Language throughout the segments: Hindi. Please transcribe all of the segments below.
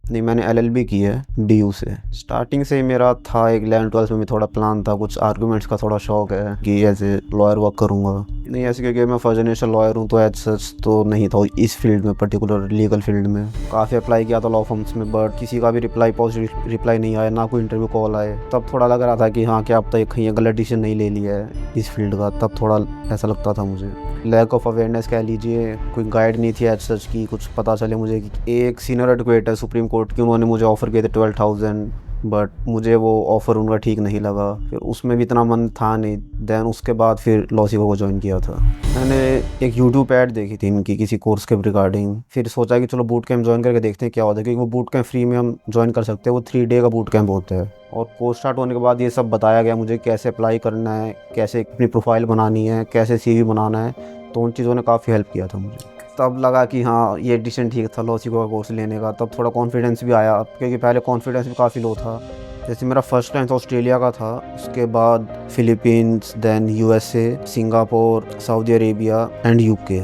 नहीं, मैंने एलएलबी की है डीयू से। स्टार्टिंग से ही मेरा था, एक 11-12 में भी थोड़ा प्लान था, कुछ आर्गूमेंट्स का थोड़ा शौक है कि एज ए लॉयर वर्क करूँगा। नहीं ऐसे, क्योंकि मैं फर्स्ट जनरेशन लॉयर हूँ तो एज सच तो नहीं था इस फील्ड में, पर्टिकुलर लीगल फील्ड में। काफ़ी अप्लाई किया था लॉ फर्म्स में, बट किसी का भी पॉजिटिव रिप्लाई नहीं आया, ना कोई इंटरव्यू कॉल आए। तब थोड़ा लग रहा था कि हाँ, क्या अब तक कहीं गलत डिसीजन नहीं ले लिया है इस फील्ड का। तब थोड़ा ऐसा लगता था मुझे। लैक ऑफ अवेयरनेस कह लीजिए, कोई गाइड नहीं थी एज सच की कुछ पता चले मुझे। कि एक सीनियर एडवोकेट है सुप्रीम कोर्ट की, उन्होंने मुझे ऑफ़र किए थे 12,000, बट मुझे वो ऑफ़र उनका ठीक नहीं लगा। फिर उसमें भी इतना मन था नहीं। देन उसके बाद फिर लॉसिको को ज्वाइन किया था। मैंने एक यूट्यूब ऐड देखी थी इनकी किसी कोर्स के रिगार्डिंग। फिर सोचा कि चलो बूट कैंप ज्वाइन करके देखते हैं क्या होता है, क्योंकि वो बूट कैंप फ्री में हम ज्वाइन कर सकते हैं। वो 3 डे का बूट कैंप होता है। और कोर्स स्टार्ट होने के बाद ये सब बताया गया मुझे, कैसे अप्लाई करना है, कैसे अपनी प्रोफाइल बनानी है, कैसे सीवी बनाना है। तो उन चीज़ों ने काफ़ी हेल्प किया था मुझे। तब लगा कि हाँ, ये डिसीजन ठीक था लॉसिको का कोर्स लेने का। तब थोड़ा कॉन्फिडेंस भी आया, क्योंकि पहले कॉन्फिडेंस भी काफ़ी लो था। जैसे मेरा फर्स्ट टाइम था ऑस्ट्रेलिया का था, उसके बाद Philippines, then USA, Singapore, Saudi Arabia and UK.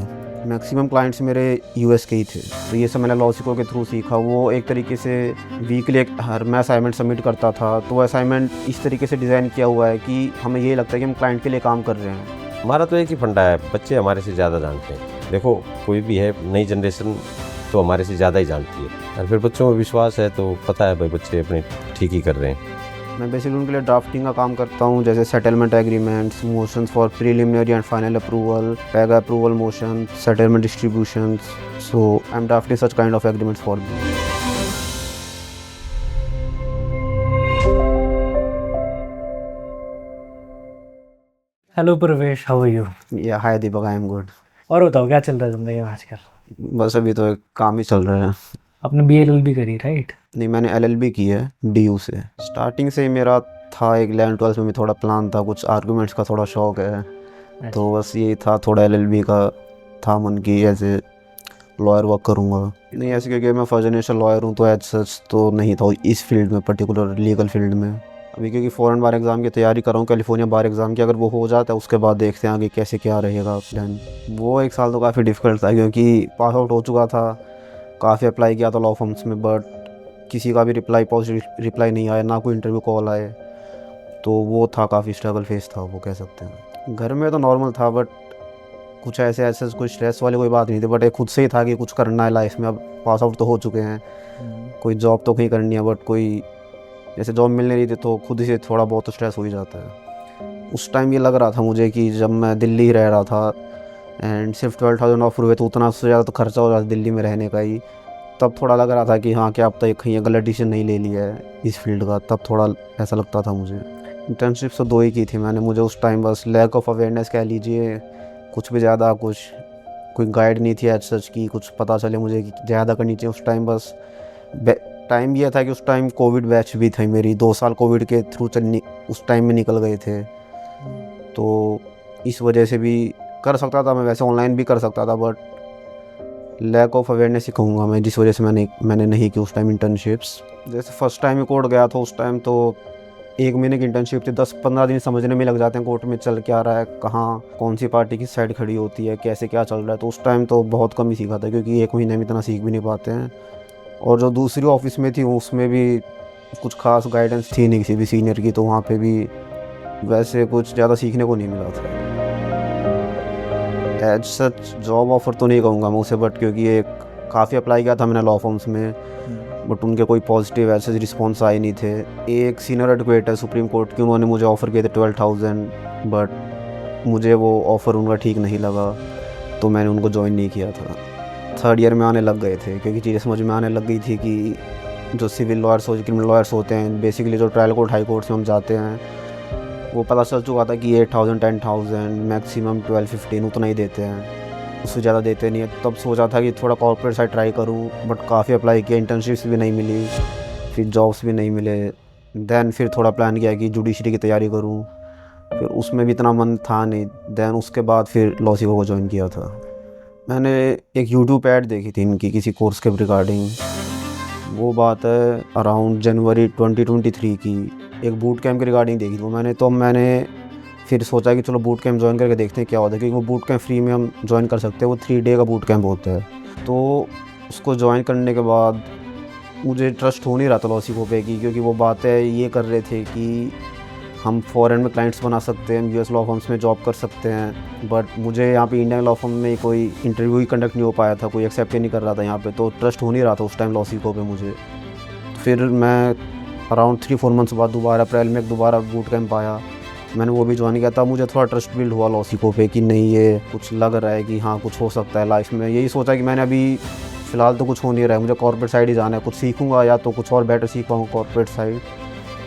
Maximum clients मेरे यूएस के ही थे। तो ये सब मैंने लॉसिको के थ्रू सीखा। वो एक तरीके से वीकली हर मैं असाइनमेंट सबमिट करता था, तो वो असाइनमेंट इस तरीके से डिज़ाइन किया हुआ है कि हमें ये लगता है कि हम क्लाइंट के लिए काम कर रहे हैं। हमारा तो एक ही फंडा है, बच्चे हमारे से ज़्यादा जानते हैं। देखो, कोई भी है, नई जनरेशन तो हमारे से ज़्यादा ही जानती है, और फिर बच्चों में विश्वास है तो पता है भाई बच्चे अपने ठीक ही कर रहे हैं। मैं बेसिकली उनके लिए ड्राफ्टिंग का काम करता हूँ, जैसे settlement agreements, motions for preliminary and final approval, peg approval motion, settlement distributions. So I am drafting such kind of agreements for them. Hello प्रवेश, हाउ आर यू? या हाय दीपक, आई एम गुड। और बताओ क्या चल रहा है जिंदगी में आजकल? बस अभी तो एक काम ही चल रहा है। आपने BLLB करी, राइट? नहीं, मैंने एलएलबी की है डीयू से। स्टार्टिंग से ही मेरा था, एक 11-12 में भी थोड़ा प्लान था, कुछ आर्गूमेंट्स का थोड़ा शौक है। तो बस यही था, थोड़ा एलएलबी का था मन की एज ए लॉयर वर्क करूँगा। नहीं ऐसे, क्योंकि मैं फर्स्ट जनरेशन लॉयर हूँ तो एज सच तो नहीं था इस फील्ड में, पर्टिकुलर लीगल फील्ड में। अभी क्योंकि फ़ॉरेन बार एग्ज़ाम की तैयारी कर रहा हूँ, कैलिफोर्निया बार एग्ज़ाम की। अगर वो हो जाता है उसके बाद देखते हैं आगे कैसे क्या रहेगा प्लान। वो 1 साल तो काफ़ी डिफ़िकल्ट था, क्योंकि पास आउट हो चुका था, काफ़ी अप्लाई किया था लॉ फर्म्स में, बट किसी का भी पॉजिटिव रिप्लाई नहीं आया, ना कोई इंटरव्यू कॉल आए। तो वो था, काफ़ी स्ट्रगल फेस था वो, कह सकते हैं। घर में तो नॉर्मल था, बट कुछ ऐसे कोई स्ट्रेस वाली कोई बात नहीं थी। बट एक खुद से ही था कि कुछ करना है लाइफ में। अब पास आउट तो हो चुके हैं, कोई जॉब तो कहीं करनी है, बट कोई जैसे जॉब मिल नहीं रही थी, तो खुद ही से थोड़ा बहुत तो स्ट्रेस हो ही जाता है। उस टाइम ये लग रहा था मुझे कि जब मैं दिल्ली ही रह रहा था एंड सिर्फ 12,000 ऑफर हुए, तो उतना से ज़्यादा तो खर्चा हो रहा था दिल्ली में रहने का ही। तब थोड़ा लग रहा था कि हाँ, क्या अब तक कहीं गलत डिसीजन नहीं ले लिया है इस फील्ड का। तब थोड़ा ऐसा लगता था मुझे। इंटर्नशिप तो 2 ही की थी मैंने। मुझे उस टाइम बस लैक ऑफ अवेयरनेस कह लीजिए, कुछ भी ज़्यादा कोई गाइड नहीं थी एज सच की कुछ पता चले मुझे कि ज़्यादा करनी चाहिए। उस टाइम बस टाइम ये था कि उस टाइम कोविड बैच भी थी मेरी, 2 साल कोविड के थ्रू उस टाइम में निकल गए थे। तो इस वजह से भी कर सकता था मैं, वैसे ऑनलाइन भी कर सकता था, बट लैक ऑफ अवेयरनेस ही कहूँगा मैं, जिस वजह से मैंने नहीं की उस टाइम इंटर्नशिप्स। जैसे फर्स्ट टाइम ही कोर्ट गया था, उस टाइम तो 1 महीने की इंटर्नशिप थी। 10-15 दिन समझने में लग जाते हैं कोर्ट में चल क्या रहा है, कहाँ कौन सी पार्टी की साइड खड़ी होती है, कैसे क्या चल रहा है। तो उस टाइम तो बहुत कम ही सीखा था, क्योंकि 1 महीने में इतना सीख भी नहीं पाते हैं। और जो दूसरी ऑफिस में थी उसमें भी कुछ खास गाइडेंस थी नहीं किसी भी सीनियर की, तो वहाँ पे भी वैसे कुछ ज़्यादा सीखने को नहीं मिला था। एज सच जॉब ऑफ़र तो नहीं कहूँगा मैं उसे, बट क्योंकि एक काफ़ी अप्लाई किया था मैंने लॉ फर्म्स में, बट उनके कोई पॉजिटिव ऐसे रिस्पॉन्स आए नहीं थे। एक सीनियर एडवोकेट है सुप्रीम कोर्ट की, उन्होंने मुझे ऑफ़र किए थे 12,000, बट मुझे वो ऑफ़र उनका ठीक नहीं लगा, तो मैंने उनको ज्वाइन नहीं किया था। 3rd ईयर में आने लग गए थे, क्योंकि चीज़ें समझ में आने लग गई थी कि जो सिविल लॉयर्स हो, क्रिमिनल लॉयर्स होते हैं, बेसिकली जो ट्रायल कोर्ट हाई कोर्ट्स में हम जाते हैं, वो पता चल चुका था कि 8,000 10,000 मैक्सिमम 12-15 उतना ही देते हैं, उससे ज़्यादा देते नहीं है। तब सोचा था कि थोड़ा कॉर्पोरेट साइड ट्राई करूँ, बट काफ़ी अप्लाई किया, इंटर्नशिप्स भी नहीं मिली, फिर जॉब्स भी नहीं मिले। दैन फिर थोड़ा प्लान किया कि जुडिशरी की तैयारी करूँ, फिर उसमें भी इतना मन था नहीं। दैन उसके बाद फिर लॉसिको को ज्वाइन किया था। मैंने एक यूट्यूब ऐड देखी थी इनकी किसी कोर्स के रिगार्डिंग। वो बात है अराउंड जनवरी 2023 की, एक बूट कैंप के रिगार्डिंग देखी थी वो मैंने फिर सोचा कि चलो बूट कैंप ज्वाइन करके देखते हैं क्या होता है, क्योंकि वो बूट कैंप फ्री में हम ज्वाइन कर सकते हैं। वो 3 डे का बूट कैंप होता है। तो उसको ज्वाइन करने के बाद मुझे ट्रस्ट हो नहीं रहा था लॉसिको पे की, क्योंकि वो बातें ये कर रहे थे कि हम फॉरेन में क्लाइंट्स बना सकते हैं, यूएस लॉ फर्म्स में जॉब कर सकते हैं, बट मुझे यहाँ पे इंडियन लॉ फर्म में कोई इंटरव्यू ही कंडक्ट नहीं हो पाया था, कोई एक्सेप्ट ही नहीं कर रहा था यहाँ पे, तो ट्रस्ट हो नहीं रहा था उस टाइम लॉसिको पे मुझे। फिर मैं अराउंड 3-4 मंथ्स बाद दोबारा अप्रैल में दोबारा बूट कैंप आया, मैंने वो भी ज्वाइन किया, तब मुझे थोड़ा ट्रस्ट बिल्ड हुआ लॉसिको पे कि नहीं ये कुछ लग रहा है कि हाँ कुछ हो सकता है लाइफ में। यही सोचा कि मैंने अभी फ़िलहाल तो कुछ हो नहीं रहा है, मुझे कॉर्पोरेट साइड ही जाना है, कुछ सीखूंगा या तो कुछ और बेटर सीख पाऊँगा कॉर्पोरेट साइड।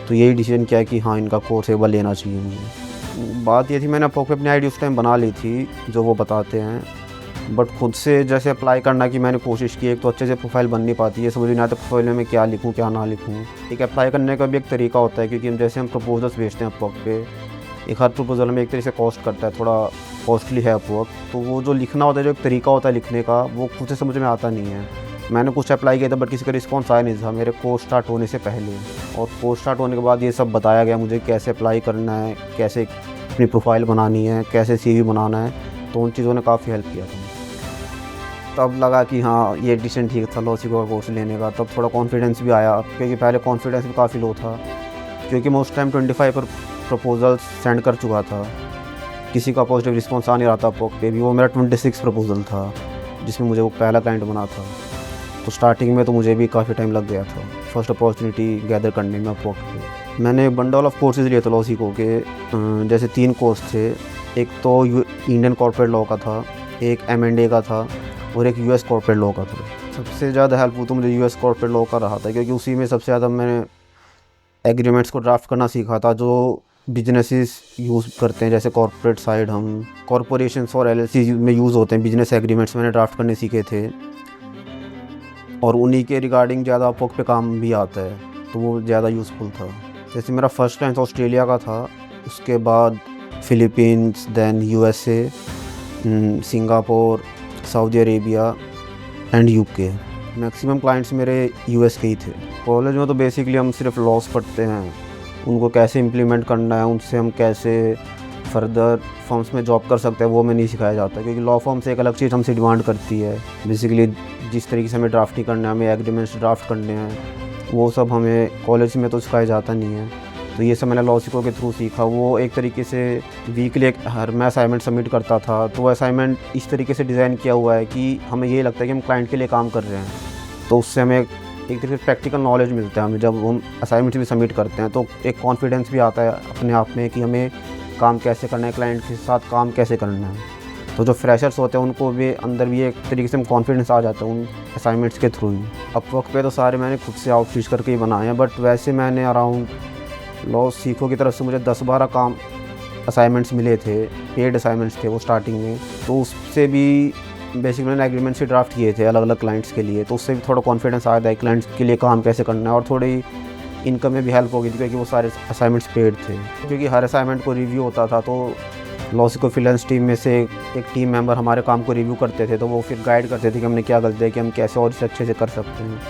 तो यही डिसीजन किया कि हाँ इनका कोर्स एक बार लेना चाहिए मुझे। बात ये थी मैंने अपॉक पे अपनी आईडी उस टाइम बना ली थी जो वो बताते हैं, बट खुद से जैसे अप्लाई करना की मैंने कोशिश की, एक तो अच्छे से प्रोफाइल बन नहीं पाती है, समझ नहीं आता प्रोफाइल में क्या लिखूँ क्या ना लिखूँ। एक अप्लाई करने का भी एक तरीका होता है, क्योंकि हम जैसे हम प्रपोजल्स भेजते हैं अपॉक पे, एक हर प्रपोजल में एक तरीके से कॉस्ट करता है, थोड़ा कॉस्टली है अपवर्क, तो वो जो लिखना होता है जो एक तरीका होता है लिखने का वो खुद से समझ में आता नहीं है। मैंने कुछ अप्लाई किया था बट किसी का रिस्पॉन्स आया नहीं था मेरे कोर्स स्टार्ट होने से पहले, और कोर्स स्टार्ट होने के बाद ये सब बताया गया मुझे कैसे अप्लाई करना है, कैसे अपनी प्रोफाइल बनानी है, कैसे CV बनाना है, तो उन चीज़ों ने काफ़ी हेल्प किया था। तब लगा कि हाँ ये डिसीजन ठीक था लॉसिको का कोर्स लेने का, तब थोड़ा कॉन्फिडेंस भी आया, क्योंकि पहले कॉन्फिडेंस भी काफ़ी लो था, क्योंकि मैं उस टाइम 25 पर प्रपोजल सेंड कर चुका था, किसी का पॉजिटिव रिस्पॉन्स आ नहीं रहा था अपॉक पे भी। वो मेरा 26 प्रपोजल था जिसमें मुझे वो पहला क्लाइंट बना था, तो स्टार्टिंग में तो मुझे भी काफ़ी टाइम लग गया था फर्स्ट अपॉर्चुनिटी गैदर करने में अपॉक पे। मैंने बंडल ऑफ कोर्सेज लिए थे लॉसिको के, जैसे 3 कोर्स थे, एक तो इंडियन कॉर्पोरेट लॉ का था, एक M&A का था और एक US कॉर्पोरेट लॉ का था। सबसे ज़्यादा हेल्पफुल तो मुझे US कॉर्पोरेट लॉ का रहा था, क्योंकि उसी में सबसे ज़्यादा मैंने एग्रीमेंट्स को ड्राफ्ट करना सीखा था जो बिजनेसेस यूज़ करते हैं, जैसे कॉर्पोरेट साइड हम कॉर्पोरेशंस और LLC में यूज़ होते हैं बिजनेस एग्रीमेंट्स, मैंने ड्राफ्ट करने सीखे थे, और उन्हीं के रिगार्डिंग ज़्यादा अपॉक पे काम भी आता है, तो वो ज़्यादा यूज़फुल था। जैसे मेरा फर्स्ट क्लाइंट ऑस्ट्रेलिया का था, उसके बाद Philippines, then USA, Singapore, Saudi Arabia and UK। Maximum clients मेरे US के ही थे। कॉलेज में तो बेसिकली हम सिर्फ लॉस पढ़ते हैं, उनको कैसे इम्प्लीमेंट करना है, उनसे हम कैसे फर्दर फर्म्स में जॉब कर सकते हैं वो हमें नहीं सिखाया जाता, क्योंकि लॉ फर्म से एक अलग चीज़ हमसे डिमांड करती है। बेसिकली जिस तरीके से हमें ड्राफ्टिंग करना है, हमें एग्रीमेंट्स ड्राफ्ट करने हैं, वो सब हमें कॉलेज में तो सिखाया जाता नहीं है। तो ये सब मैंने लॉसिको के थ्रू सीखा। वो एक तरीके से वीकली हर मैं असाइनमेंट सबमिट करता था, तो वो असाइनमेंट इस तरीके से डिज़ाइन किया हुआ है कि हमें ये लगता है कि हम क्लाइंट के लिए काम कर रहे हैं, तो उससे हमें एक तरीके से प्रैक्टिकल नॉलेज मिलता है। हमें जब हम असाइनमेंट भी सबमिट करते हैं तो एक कॉन्फिडेंस भी आता है अपने आप में कि हमें काम कैसे करना है, क्लाइंट के साथ काम कैसे करना है। तो जो फ्रेशर्स होते हैं उनको भी अंदर भी एक तरीके से कॉन्फिडेंस आ जाता है उन असाइनमेंट्स के थ्रू ही। अपवर्क पे तो सारे मैंने खुद से आउटरीच करके ही बनाए हैं, बट वैसे मैंने अराउंड लॉसिको की तरफ से मुझे 10-12 काम असाइनमेंट्स मिले थे, पेड असाइनमेंट्स थे वो स्टार्टिंग में, तो उससे भी बेसिकली मैंने एग्रीमेंट्स भी ड्राफ्ट किए थे अलग अलग क्लाइंट्स के लिए, तो उससे भी थोड़ा कॉन्फिडेंस आया था क्लाइंट्स के लिए काम कैसे करना है, और थोड़ी इनकम में भी हेल्प हो गई थी, क्योंकि वो सारे असाइनमेंट्स पेड थे। क्योंकि हर असाइनमेंट को रिव्यू होता था, तो लॉसिको फ्रीलांस टीम में से एक टीम मेंबर हमारे काम को रिव्यू करते थे, तो वो फिर गाइड करते थे कि हमने क्या गलती है, कि हम कैसे और इसे अच्छे से कर सकते हैं।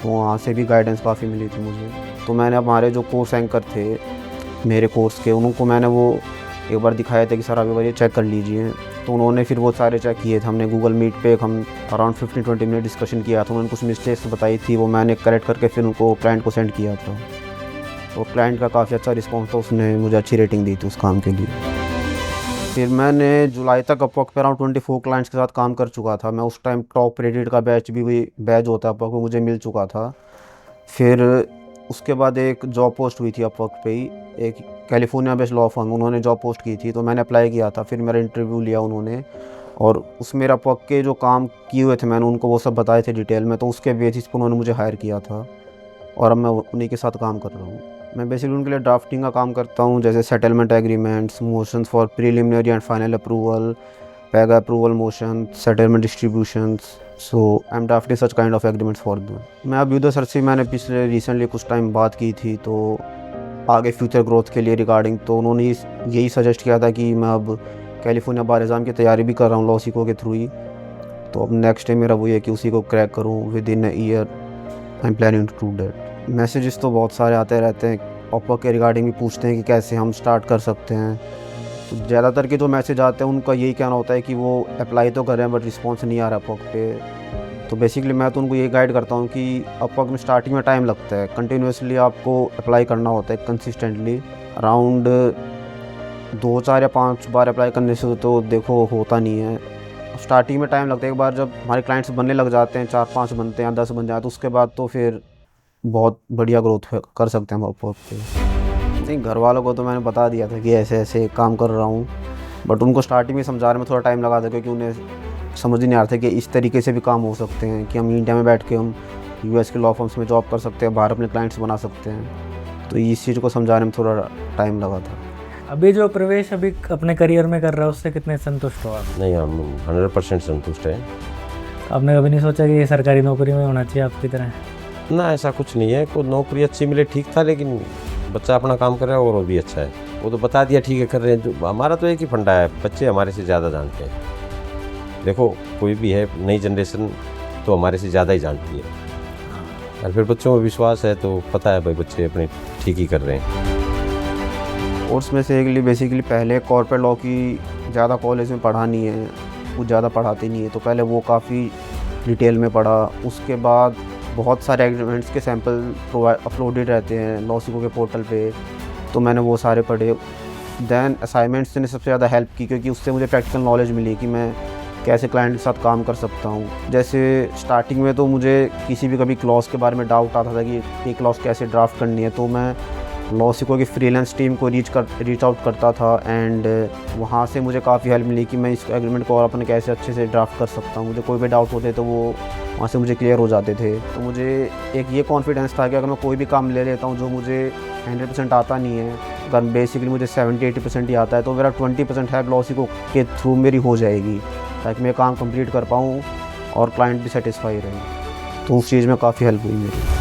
तो वहाँ से भी गाइडेंस काफ़ी मिली थी मुझे। तो मैंने हमारे जो कोर्स एंकर थे मेरे कोर्स के, उनको मैंने वो एक बार दिखाया था कि सर आप एक बार ये चेक कर लीजिए, तो उन्होंने फिर वो सारे चेक किए थे। हमने गूगल मीट पे हम अराउंड 15-20 मिनट डिस्कशन किया था, उन्होंने कुछ मिस्टेक्स बताई थी, वो मैंने करेक्ट करके फिर उनको क्लाइंट को सेंड किया था, और क्लाइंट का काफ़ी अच्छा रिस्पॉन्स था, उसने मुझे अच्छी रेटिंग दी थी उस काम के लिए। फिर मैंने जुलाई तक अपवर्क पे अराउंड 24 क्लाइंट्स के साथ काम कर चुका था। मैं उस टाइम टॉप रेटेड का बैच होता है अपवर्क, वो मुझे मिल चुका था। फिर उसके बाद एक जॉब पोस्ट हुई थी अपवर्क पे ही, एक कैलिफोर्निया बेस्ड लॉ फर्म, उन्होंने जॉब पोस्ट की थी, तो मैंने अप्लाई किया था। फिर मेरा इंटरव्यू लिया उन्होंने, और उसमें मेरा अपवर्क के जो काम किए हुए थे मैंने उनको वो सब बताए थे डिटेल में, तो उसके बेसिस पर उन्होंने मुझे हायर किया था, और अब मैं उन्हीं के साथ काम कर रहा हूँ। मैं बेसिकली उनके लिए ड्राफ्टिंग का काम करता हूँ, जैसे settlement agreements, motions for preliminary and final approval, peg approval motion, settlement distributions. So I am drafting such kind of agreements for them. मैं अब यूदर सर से मैंने पिछले रिसेंटली कुछ टाइम बात की थी, तो आगे फ्यूचर ग्रोथ के लिए रिगार्डिंग, तो उन्होंने यही सजेस्ट किया था कि मैं अब कैलिफोर्निया बार एग्ज़ाम की तैयारी भी कर रहा हूँ लॉसिको के थ्रू ही, तो अब नेक्स्ट टाइम मेरा वही है कि उसी को क्रैक करूँ within a year. I am planning to do that. Messages तो बहुत सारे आते रहते हैं, अपवर्क के रिगार्डिंग भी पूछते हैं कि कैसे हम स्टार्ट कर सकते हैं, तो ज़्यादातर के जो मैसेज आते हैं उनका यही कहना होता है कि वो अप्लाई तो कर रहे हैं बट रिस्पॉन्स नहीं आ रहा अपवर्क पे, तो बेसिकली मैं तो उनको ये गाइड करता हूँ कि आपको अगर स्टार्टिंग में टाइम लगता है, कंटिन्यूसली आपको अप्लाई करना होता है कंसिस्टेंटली। अराउंड 2-4 या 5 बार अप्लाई करने से तो देखो होता नहीं है। स्टार्टिंग में टाइम लगता है। एक बार जब हमारे क्लाइंट्स बनने लग जाते हैं, 4-5 बनते हैं, 10 बन जाते हैं, तो उसके बाद तो फिर बहुत बढ़िया ग्रोथ कर सकते हैं हम अपवर्क पे। नहीं, घर वालों को तो मैंने बता दिया था कि ऐसे ऐसे काम कर रहा हूँ, बट उनको स्टार्टिंग में समझाने में थोड़ा टाइम लगा था, क्योंकि उन्हें समझ ही नहीं आ रहा था कि इस तरीके से भी काम हो सकते हैं, कि हम इंडिया में बैठ के हम यूएस के लॉ फर्म्स में जॉब कर सकते हैं, बाहर अपने क्लाइंट्स बना सकते हैं। तो इस चीज़ को समझाने में थोड़ा टाइम लगा था। अभी जो प्रवेश अभी अपने करियर में कर रहा है उससे कितने संतुष्ट हो आप? नहीं, हम 100% संतुष्ट हैं। आपने कभी नहीं सोचा कि ये सरकारी नौकरी में होना चाहिए आपकी तरह? ना, ऐसा कुछ नहीं है। कोई नौकरी अच्छी मिले ठीक था, लेकिन बच्चा अपना काम कर रहा है और वो भी अच्छा है। वो तो बता दिया ठीक है कर रहे हैं। जो हमारा तो एक ही फंडा है, बच्चे हमारे से ज़्यादा जानते हैं। देखो कोई भी है, नई जनरेशन तो हमारे से ज़्यादा ही जानती है, और फिर बच्चों में विश्वास है तो पता है भाई बच्चे अपने ठीक ही कर रहे हैं। कोर्स में से एक लिए बेसिकली पहले कॉर्पोरेट लॉ की ज़्यादा कॉलेज में पढ़ा नहीं है, कुछ ज़्यादा पढ़ाते नहीं है, तो पहले वो काफ़ी डिटेल में पढ़ा। उसके बाद बहुत सारे एग्रीमेंट्स के सैम्पल अपलोडेड रहते हैं लॉसिको के पोर्टल पे, तो मैंने वो सारे पढ़े। दैन असाइनमेंट्स ने सबसे ज़्यादा हेल्प की, क्योंकि उससे मुझे प्रैक्टिकल नॉलेज मिली कि मैं कैसे क्लाइंट के साथ काम कर सकता हूँ। जैसे स्टार्टिंग में तो मुझे किसी भी कभी क्लॉज के बारे में डाउट आता था कि ये क्लॉज कैसे ड्राफ्ट करनी है, तो मैं लॉसिको की फ्रीलांस टीम को रीच आउट करता था, एंड वहाँ से मुझे काफ़ी हेल्प मिली कि मैं इस एग्रीमेंट को और अपने कैसे अच्छे से ड्राफ्ट कर सकता हूँ। मुझे कोई भी डाउट होते तो वो वहाँ से मुझे क्लियर हो जाते थे। तो मुझे एक ये कॉन्फिडेंस था कि अगर मैं कोई भी काम ले लेता हूँ जो मुझे 100% आता नहीं है, अगर बेसिकली मुझे 70-80% ही आता है, तो मेरा 20% है लॉसिको के थ्रू मेरी हो जाएगी, ताकि मैं काम कंप्लीट कर पाऊँ और क्लाइंट भी सेटिस्फाई रहे। तो उस चीज़ में काफ़ी हेल्प हुई मेरी।